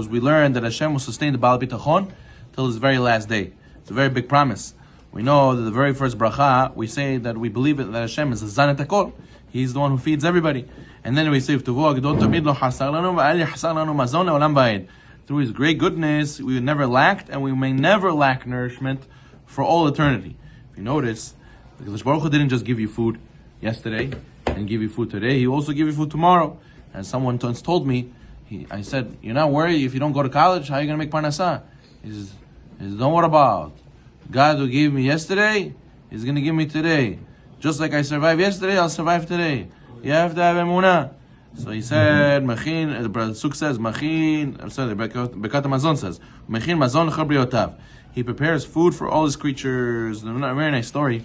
goes, we learned that Hashem will sustain the Baal Bitachon till his very last day. It's a very big promise. We know that the very first bracha, we say that we believe that Hashem is Zan et Hakol. He's the one who feeds everybody. And then we say, through his great goodness, we never lacked, and we may never lack nourishment for all eternity. If you notice, the Baruch Hu didn't just give you food yesterday and give you food today, he also give you food tomorrow. And someone once told me, I said, you're not worried if you don't go to college, how are you going to make parnasah? He says, don't worry about. God who gave me yesterday, He's going to give me today. Just like I survived yesterday, I'll survive today. You have to have emunah. So he said, Machin, the Pasuk says, Machin, I'm sorry, Birkat Mazon says, Machin Mazon l'chol briotav. He prepares food for all his creatures. A very nice story.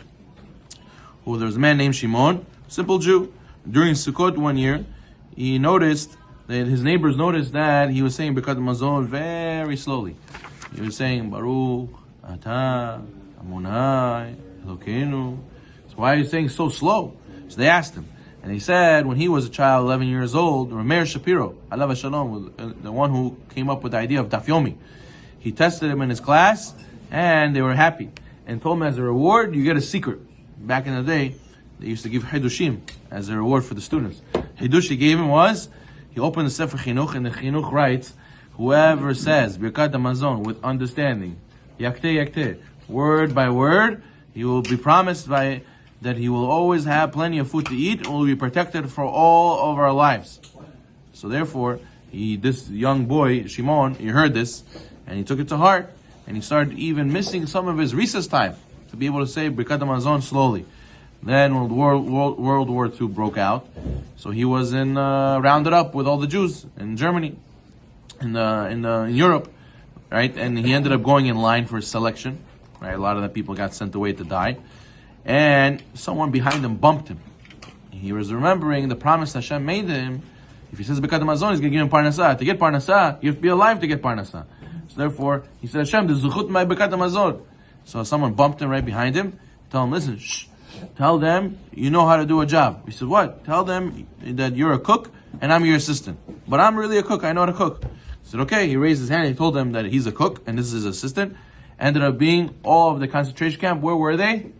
There was a man named Shimon, simple Jew. During Sukkot one year, he noticed that his neighbors noticed that he was saying Birkat Mazon very slowly. He was saying, Baruch, Atah, Amunai, Elokeinu. So why are you saying so slow? So they asked him. And he said, when he was a child, 11 years old, Rameir Shapiro, Alav Shalom, the one who came up with the idea of Daf Yomi, he tested him in his class, and they were happy. And told him as a reward, you get a secret. Back in the day, they used to give Hidushim as a reward for the students. Hidush he gave him was, he opened the Sefer Chinuch, and the Chinuch writes, whoever says Birkat Hamazon with understanding, yakteh, word by word, he will be promised by that he will always have plenty of food to eat and will be protected for all of our lives. So therefore, this young boy, Shimon, he heard this, and he took it to heart, and he started even missing some of his recess time to be able to say Birkat Hamazon slowly. Then World War II broke out, so he was rounded up with all the Jews in Germany, in Europe, right? And he ended up going in line for selection. Right? A lot of the people got sent away to die. And someone behind him bumped him. He was remembering the promise Hashem made to him. If he says Birkat Hamazon, he's going to give him parnasah. To get parnasah, you have to be alive to get parnasah. So therefore, he said, Hashem, there's zuchut my Birkat Hamazon. So someone bumped him right behind him. Tell him, listen, shh. Tell them you know how to do a job. He said, what? Tell them that you're a cook and I'm your assistant. But I'm really a cook. I know how to cook. He said, okay. He raised his hand. He told them that he's a cook and this is his assistant. Ended up being all of the concentration camp. Where were they?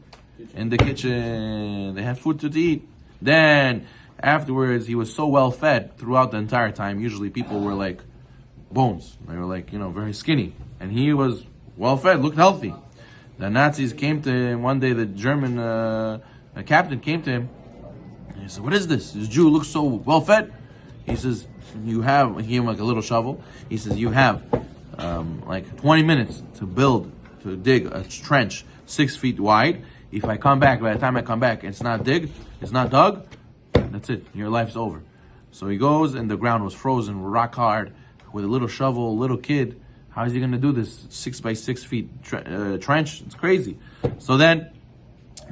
In the kitchen. They had food to eat. Then, afterwards, he was so well fed throughout the entire time. Usually people were like bones. They were like, very skinny. And he was well fed, looked healthy. The Nazis came to him one day, the German captain came to him. And he said, what is this? This Jew looks so well fed. He says, he gave him like a little shovel. He says, you have like 20 minutes to dig a trench 6 feet wide. If I come back, by the time I come back, it's not dug, that's it. Your life's over. So he goes, and the ground was frozen, rock hard, with a little shovel, a little kid. How is he going to do this 6 by 6 feet trench? It's crazy. So then,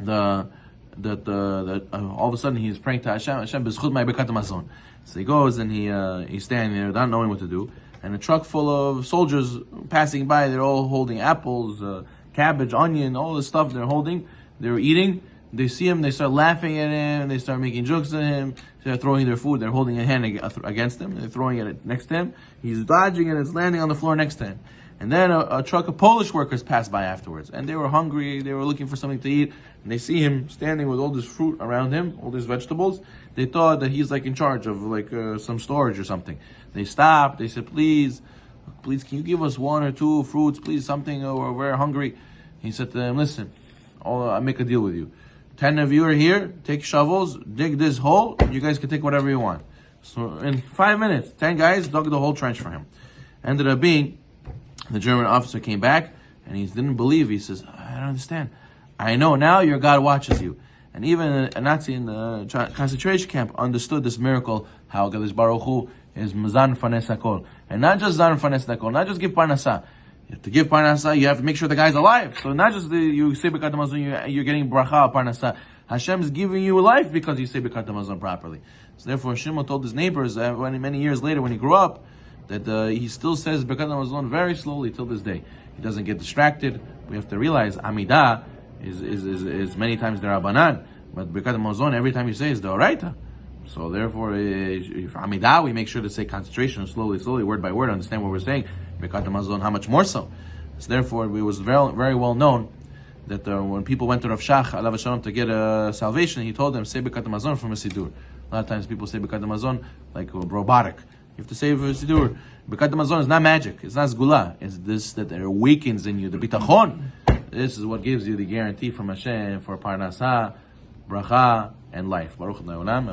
all of a sudden he's praying to Hashem. Hashem, b'zchut my Birkat Hamazon. So he goes and he's standing there, not knowing what to do, and a truck full of soldiers passing by. They're all holding apples, cabbage, onion, all this stuff they're holding. They're eating. They see him. They start laughing at him. They start making jokes at him. They're throwing their food. They're holding a hand against him. They're throwing it next to him. He's dodging and it's landing on the floor next to him. And then a truck of Polish workers passed by afterwards. And they were hungry. They were looking for something to eat. And they see him standing with all this fruit around him, all these vegetables. They thought that he's like in charge of like some storage or something. They stopped. They said, please, can you give us 1 or 2 fruits, please, something, or we're very hungry. He said to them, listen, I'll make a deal with you. 10 of you are here, take shovels, dig this hole, you guys can take whatever you want. So in 5 minutes, 10 guys dug the whole trench for him. Ended up being, the German officer came back, and he didn't believe. He says, I don't understand. I know now your God watches you. And even a Nazi in the concentration camp understood this miracle, how Gadish Baruch Hu is Zan Fanes Hakol. And not just Zan Fanes Hakol, not just give Parnasah. To give Parnasah, you have to make sure the guy's alive. So not just you say Birkat Hamazon, you're getting bracha Parnasah. Hashem is giving you life because you say Birkat Hamazon properly. So therefore, Shimon told his neighbors many years later when he grew up that he still says Birkat Hamazon very slowly till this day. He doesn't get distracted. We have to realize Amidah is many times the Rabbanan, but Birkat Hamazon every time you say is the Oraita. So therefore, for Amidah, we make sure to say concentration, slowly, word by word, understand what we're saying. Birkat Hamazon, how much more so? So therefore, it was very well known that when people went to Rav Shach, alav shalom, to get salvation, he told them, say Birkat Hamazon from a Siddur. A lot of times people say Birkat Hamazon like robotic. You have to say Siddur. Birkat Hamazon is not magic. It's not Zgula. It's this that it awakens in you, the Bitachon. This is what gives you the guarantee from Hashem for Parnasah, Bracha, and life. Baruch Adonai Olam.